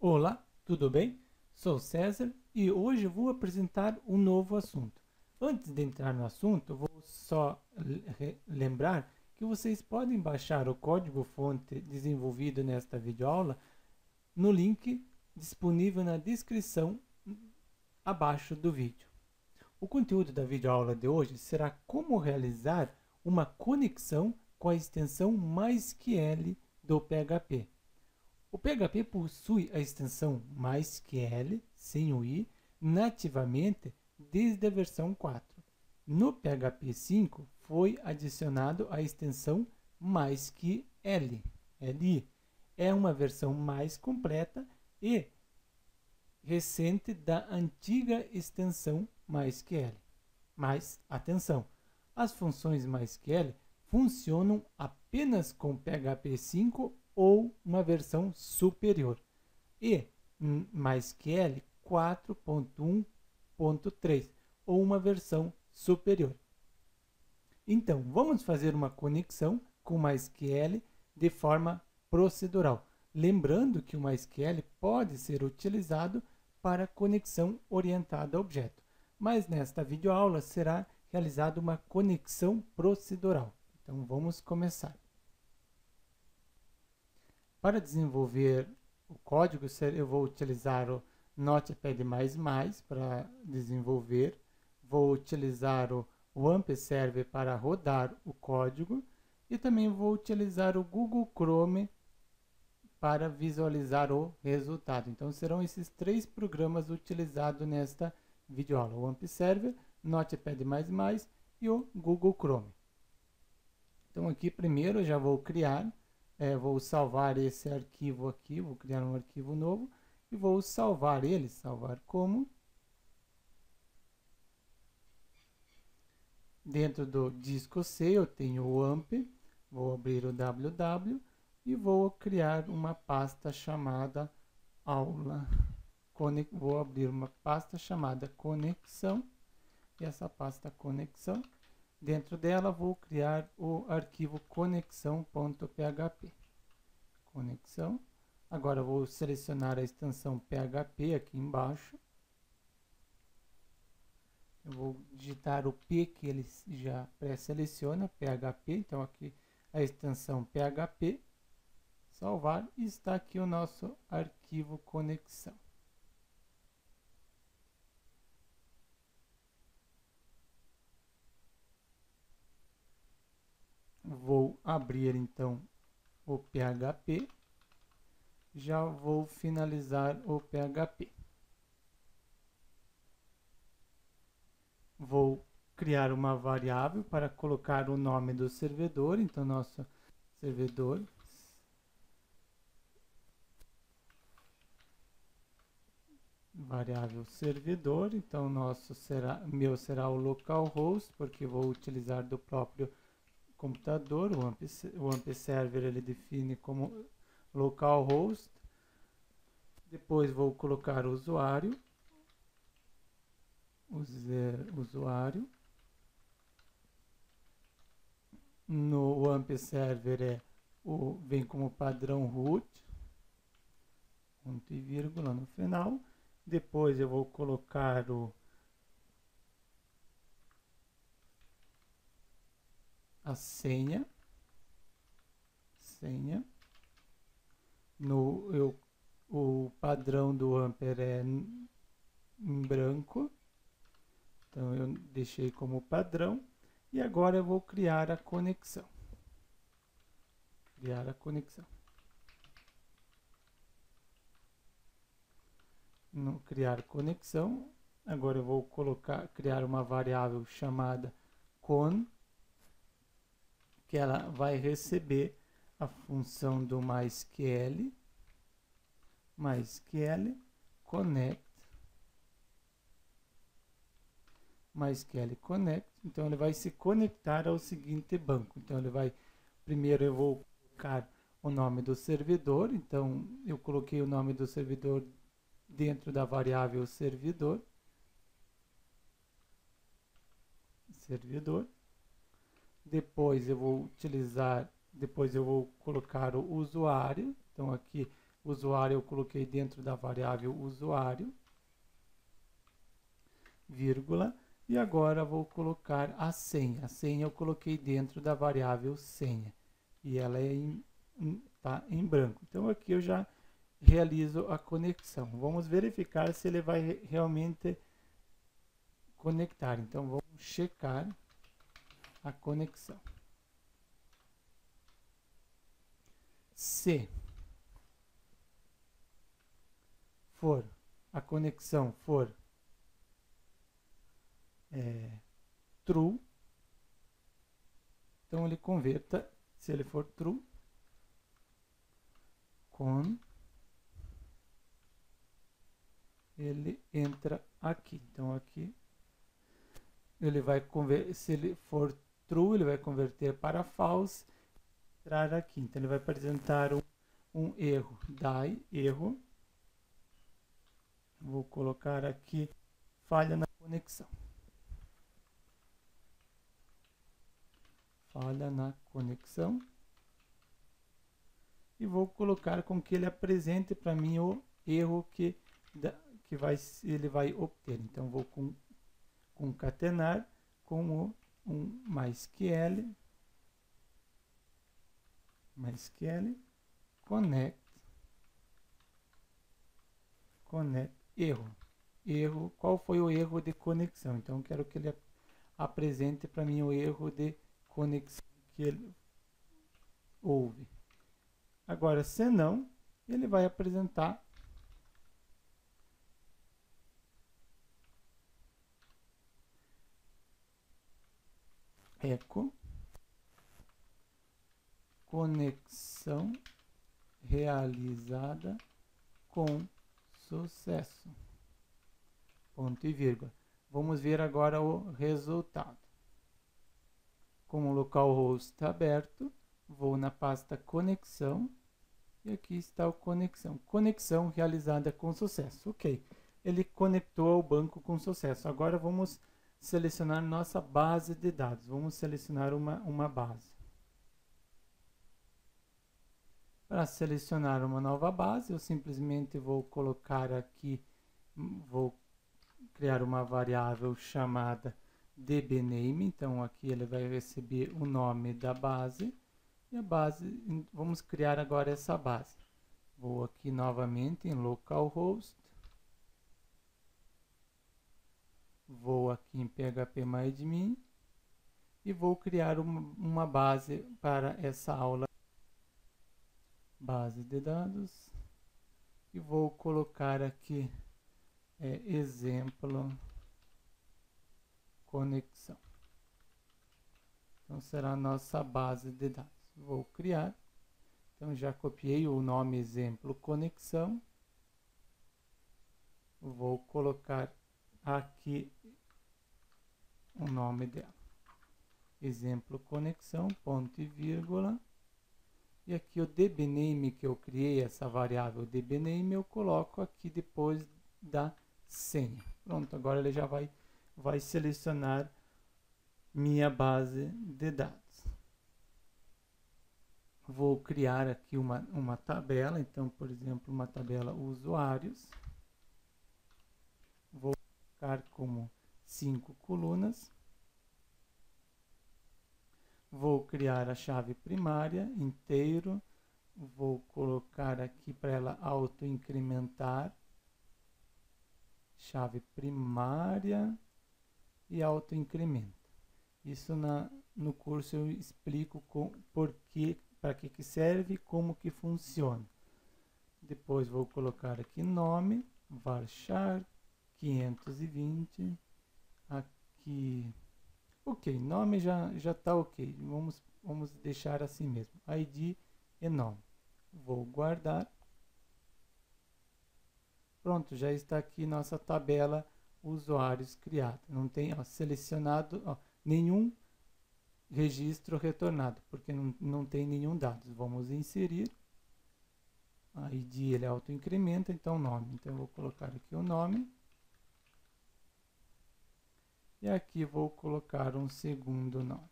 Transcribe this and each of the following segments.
Olá, tudo bem? Sou César e hoje vou apresentar um novo assunto. Antes de entrar no assunto, vou só lembrar que vocês podem baixar o código-fonte desenvolvido nesta videoaula no link disponível na descrição abaixo do vídeo. O conteúdo da videoaula de hoje será como realizar uma conexão com a extensão MySQL do PHP. O PHP possui a extensão MySQL, sem o i, nativamente desde a versão 4. No PHP 5 foi adicionado a extensão MySQL. LI é uma versão mais completa e recente da antiga extensão MySQL. Mas, atenção, as funções MySQL funcionam apenas com PHP 5 ou uma versão superior, e MySQL 4.1.3 ou uma versão superior. Então, vamos fazer uma conexão com MySQL de forma procedural. Lembrando que o MySQL pode ser utilizado para conexão orientada a objeto, mas nesta videoaula será realizada uma conexão procedural. Então, vamos começar. Para desenvolver o código, eu vou utilizar o Notepad++ para desenvolver. Vou utilizar o AMP Server para rodar o código. E também vou utilizar o Google Chrome para visualizar o resultado. Então, serão esses três programas utilizados nesta videoaula. O AMP Server, Notepad++ e o Google Chrome. Então, aqui primeiro eu já vou criar. Vou salvar esse arquivo aqui, vou criar um arquivo novo e vou salvar ele, salvar como. Dentro do disco C eu tenho o AMP, vou abrir o www e vou criar uma pasta chamada aula. Vou abrir uma pasta chamada conexão e essa pasta conexão. Dentro dela vou criar o arquivo conexão.php. Conexão. Agora vou selecionar a extensão PHP aqui embaixo. Eu vou digitar o P que ele já pré-seleciona, PHP. Então aqui a extensão PHP. Salvar e está aqui o nosso arquivo conexão. Vou abrir então o PHP, já vou finalizar o PHP. Vou criar uma variável para colocar o nome do servidor, então nosso servidor variável servidor, então meu será o localhost, porque vou utilizar do próprio computador. O AMP Server ele define como localhost. Depois vou colocar o usuário. No AMP Server vem como padrão root, ponto e vírgula no final. Depois eu vou colocar a senha. O padrão do Ampere é em branco, então eu deixei como padrão. E agora eu vou criar a conexão. No criar conexão, agora eu vou criar uma variável chamada con, que ela vai receber a função do MySQL connect, então ele vai se conectar ao seguinte banco. Então primeiro eu vou colocar o nome do servidor, então eu coloquei o nome do servidor dentro da variável servidor. Depois eu vou colocar o usuário. Então aqui usuário eu coloquei dentro da variável usuário, vírgula, e agora vou colocar a senha. A senha eu coloquei dentro da variável senha, e ela tá em branco. Então aqui eu já realizo a conexão. Vamos verificar se ele vai realmente conectar. Então vamos checar a conexão. Se a conexão for true, então ele converta. Se ele for true, ele entra aqui. Então aqui ele vai converter. Se ele for true, ele vai converter para false, entrar aqui. Então ele vai apresentar um erro, die, erro. Vou colocar aqui falha na conexão. Falha na conexão. E vou colocar com que ele apresente para mim o erro que ele vai obter. Então vou concatenar com um MySQL connect erro. Qual foi o erro de conexão? Então quero que ele apresente para mim o erro de conexão que ele houve. Agora, se não, ele vai apresentar echo conexão realizada com sucesso. Ponto e vírgula. Vamos ver agora o resultado. Como o localhost está aberto, vou na pasta conexão e aqui está o conexão. Conexão realizada com sucesso. Ok, ele conectou ao banco com sucesso. Agora vamos selecionar nossa base de dados. Vamos selecionar uma base. Para selecionar uma nova base, eu simplesmente vou colocar aqui, vou criar uma variável chamada dbName. Então aqui ele vai receber o nome da base. E a base, vamos criar agora essa base. Vou aqui novamente em localhost. Vou aqui em phpMyAdmin e vou criar uma base para essa aula. Base de dados. E vou colocar aqui exemplo conexão. Então será a nossa base de dados. Vou criar. Então já copiei o nome exemplo conexão. Vou colocar aqui o nome dela. Exemplo conexão, ponto e vírgula. E aqui o dbName que eu criei, essa variável dbName, eu coloco aqui depois da senha. Pronto, agora ele já vai selecionar minha base de dados. Vou criar aqui uma tabela, então, por exemplo, uma tabela usuários. Vou colocar como 5 colunas. Vou criar a chave primária inteiro. Vou colocar aqui para ela auto-incrementar. Chave primária e auto-incrementa. Isso no curso eu explico para que serve e como que funciona. Depois vou colocar aqui nome, varchar 520. Aqui, ok, nome já está ok. Vamos deixar assim mesmo. ID e nome. Vou guardar. Pronto, já está aqui nossa tabela usuários criada. Não tem selecionado nenhum registro retornado, porque não tem nenhum dado. Vamos inserir. A ID ele auto-incrementa, então nome. Então eu vou colocar aqui o nome. E aqui vou colocar um segundo nome.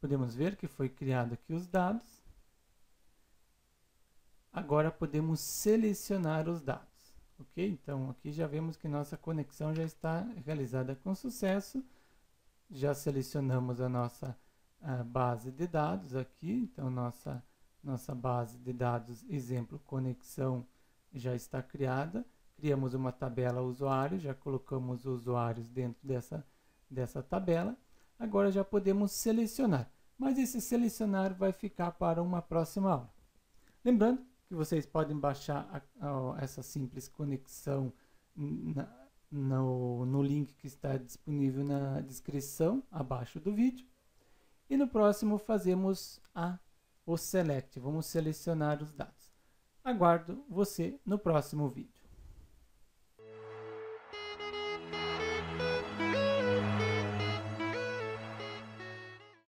Podemos ver que foi criado aqui os dados. Agora podemos selecionar os dados, ok? Então aqui já vemos que nossa conexão já está realizada com sucesso. Já selecionamos a nossa base de dados aqui, então nossa base de dados exemplo conexão já está criada. Criamos uma tabela usuário, já colocamos os usuários dentro dessa tabela. Agora já podemos selecionar, mas esse selecionar vai ficar para uma próxima aula. Lembrando que vocês podem baixar essa simples conexão no link que está disponível na descrição abaixo do vídeo. E no próximo fazemos o select, vamos selecionar os dados. Aguardo você no próximo vídeo.